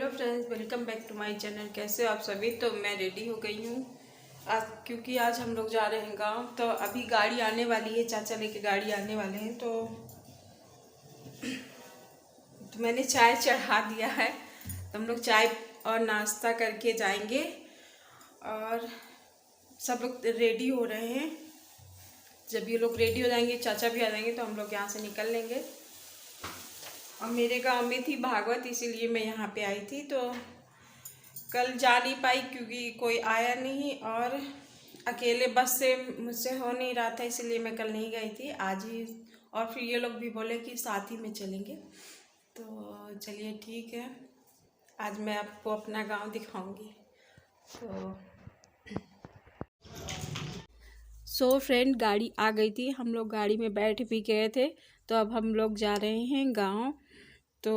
Hello friends, welcome back to my channel. कैसे हो आप सभी। तो मैं रेडी हो गई हूँ आज, क्योंकि आज हम लोग जा रहे हैं गांव। तो अभी गाड़ी आने वाली है, चाचा लेके गाड़ी आने वाले हैं। तो मैंने चाय चढ़ा दिया है। तो हम लोग चाय और नाश्ता करके जाएंगे और सब लोग रेडी हो रहे हैं। जब ये लोग रेडी हो जाएंगे, चाचा भी आ जाएंगे, तो हम लोग यहाँ से निकल लेंगे। और मेरे गांव में थी भागवत, इसीलिए मैं यहाँ पे आई थी। तो कल जा नहीं पाई क्योंकि कोई आया नहीं, और अकेले बस से मुझसे हो नहीं रहा था, इसलिए मैं कल नहीं गई थी। आज ही, और फिर ये लोग भी बोले कि साथ ही में चलेंगे। तो चलिए ठीक है, आज मैं आपको अपना गांव दिखाऊंगी। सो फ्रेंड, गाड़ी आ गई थी, हम लोग गाड़ी में बैठ भी गए थे। तो अब हम लोग जा रहे हैं गांव। तो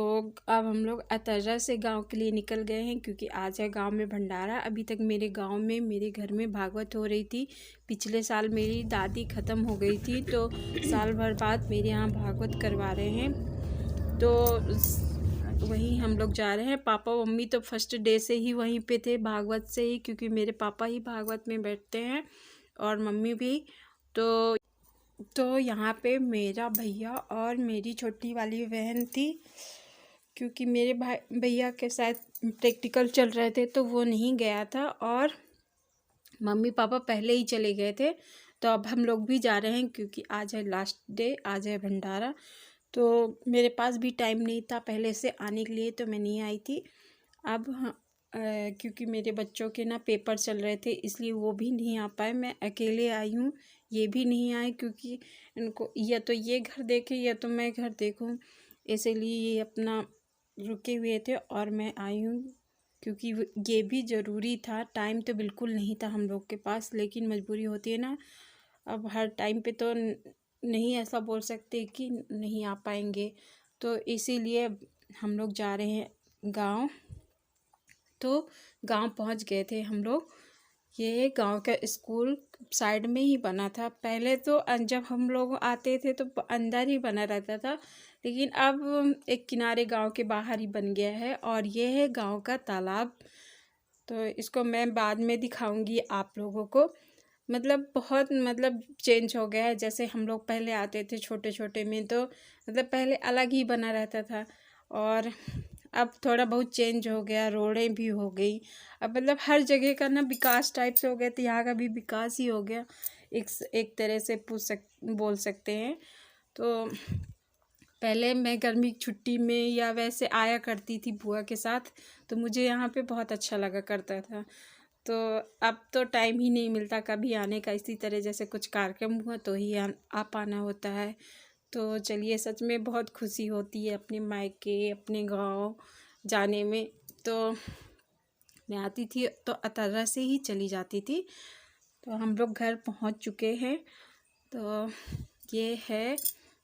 अब हम लोग अतर्रा से गांव के लिए निकल गए हैं, क्योंकि आज है गांव में भंडारा। अभी तक मेरे गांव में, मेरे घर में भागवत हो रही थी। पिछले साल मेरी दादी ख़त्म हो गई थी, तो साल भर बाद मेरे यहाँ भागवत करवा रहे हैं। तो वहीं हम लोग जा रहे हैं। पापा मम्मी तो फर्स्ट डे से ही वहीं पे थे, भागवत से ही, क्योंकि मेरे पापा ही भागवत में बैठते हैं और मम्मी भी। तो यहाँ पे मेरा भैया और मेरी छोटी वाली बहन थी, क्योंकि मेरे भैया के साथ प्रैक्टिकल चल रहे थे, तो वो नहीं गया था, और मम्मी पापा पहले ही चले गए थे। तो अब हम लोग भी जा रहे हैं, क्योंकि आज है लास्ट डे, आज है भंडारा। तो मेरे पास भी टाइम नहीं था पहले से आने के लिए, तो मैं नहीं आई थी। अब क्योंकि मेरे बच्चों के ना पेपर चल रहे थे, इसलिए वो भी नहीं आ पाए। मैं अकेले आई हूँ, ये भी नहीं आए, क्योंकि इनको या तो ये घर देखे या तो मैं घर देखूँ, इसलिए ये अपना रुके हुए थे और मैं आई हूँ। क्योंकि ये भी ज़रूरी था, टाइम तो बिल्कुल नहीं था हम लोग के पास, लेकिन मजबूरी होती है ना। अब हर टाइम पे तो नहीं ऐसा बोल सकते कि नहीं आ पाएंगे, तो इसीलिए हम लोग जा रहे हैं गांव। तो गांव पहुंच गए थे हम लोग। ये गांव का स्कूल साइड में ही बना था पहले। तो जब हम लोग आते थे तो अंदर ही बना रहता था, लेकिन अब एक किनारे गांव के बाहर ही बन गया है। और ये है गांव का तालाब। तो इसको मैं बाद में दिखाऊंगी आप लोगों को। बहुत चेंज हो गया है। जैसे हम लोग पहले आते थे छोटे छोटे में, तो पहले अलग ही बना रहता था, और अब थोड़ा बहुत चेंज हो गया, रोडें भी हो गई। अब हर जगह का ना विकास टाइप से हो गया, तो यहाँ का भी विकास ही हो गया, एक तरह से बोल सकते हैं। तो पहले मैं गर्मी की छुट्टी में या वैसे आया करती थी बुआ के साथ, तो मुझे यहाँ पे बहुत अच्छा लगा करता था। तो अब तो टाइम ही नहीं मिलता कभी आने का। इसी तरह जैसे कुछ कार्यक्रम हुआ तो ही आ पाना होता है। तो चलिए, सच में बहुत खुशी होती है अपने मायके, अपने गांव जाने में। तो मैं आती थी तो अतर्रा से ही चली जाती थी। तो हम लोग घर पहुंच चुके हैं। तो ये है,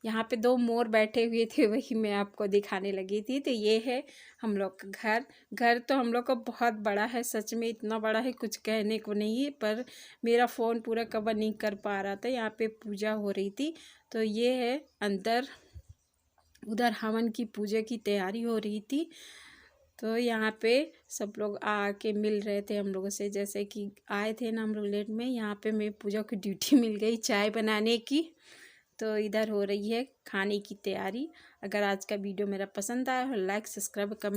यहाँ पे 2 मोर बैठे हुए थे, वही मैं आपको दिखाने लगी थी। तो ये है हम लोग का घर तो हम लोग का बहुत बड़ा है, सच में इतना बड़ा है कुछ कहने को नहीं है। पर मेरा फ़ोन पूरा कवर नहीं कर पा रहा था। यहाँ पे पूजा हो रही थी, तो ये है अंदर। उधर हवन की पूजा की तैयारी हो रही थी। तो यहाँ पे सब लोग आके मिल रहे थे हम लोगों से। जैसे कि आए थे ना हम लोग लेट में, यहाँ पे मेरे पूजा की ड्यूटी मिल गई चाय बनाने की। तो इधर हो रही है खाने की तैयारी। अगर आज का वीडियो मेरा पसंद आया हो, लाइक सब्सक्राइब कमेंट